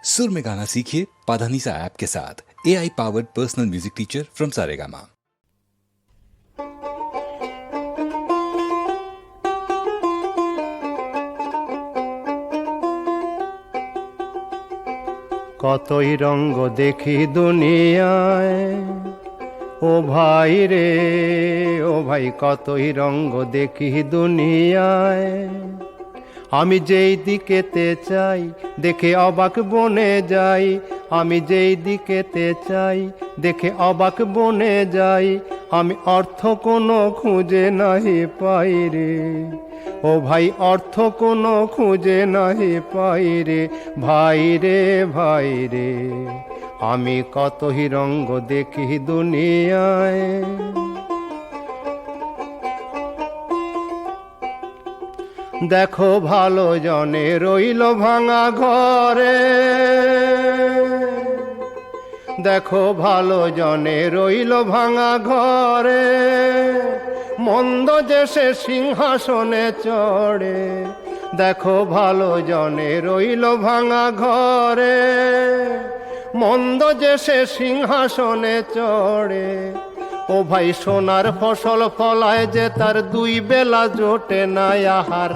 सुर में गाना सीखिए पाधानीसा ऐप के साथ। AI powered personal music teacher from Saregama. কতই রঙ্গ দেখি দুনিয়ায়, ও ভাই রে ও ভাই, কতই রঙ্গ দেখি দুনিয়ায়। আমি যেই দিকেতে চাই দেখে অবাক বনে যাই, আমি যেই দিকেতে চাই দেখে অবাক বনে যাই। আমি অর্থ কোনো খুঁজে নাহি পাই রে, ও ভাই অর্থ কোনো খুঁজে নাহি পাই রে। ভাই রে ভাই রে, আমি কতই রঙ্গ দেখি দুনিয়ায়। দেখো ভালো জনে রইল ভাঙা ঘরে, দেখো ভালো জনে রইল ভাঙা ঘরে। মন্দ যে সে সিংহাসনে চড়ে, দেখো ভালো জনে রইল ভাঙা ঘরে। মন্দ যে সে সিংহাসনে চড়ে, ও ভাই সোনার ফসল ফলায় যে তার দুই বেলা জোটে না আহার।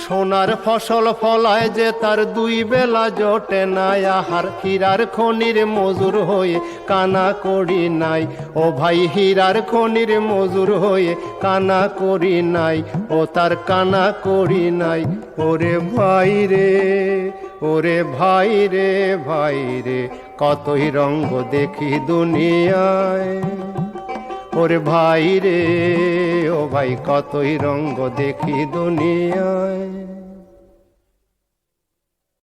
সোনার ফসল ফলায় যে তার দুই বেলা জোটে না আহার। হীরার খনির মজুর হয়ে কানা করি নাই, ও ভাই হীরার খনির মজুর হয়ে কানা করি নাই, ও তার কানা করি নাই। ওরে ভাই রে ওরে ভাই রে ভাই রে, কতই রঙ্গ দেখি দুনিয়ায়। ওরে ভাই রে ও ভাই, কতই রঙ্গ দেখি দুনিয়ায়।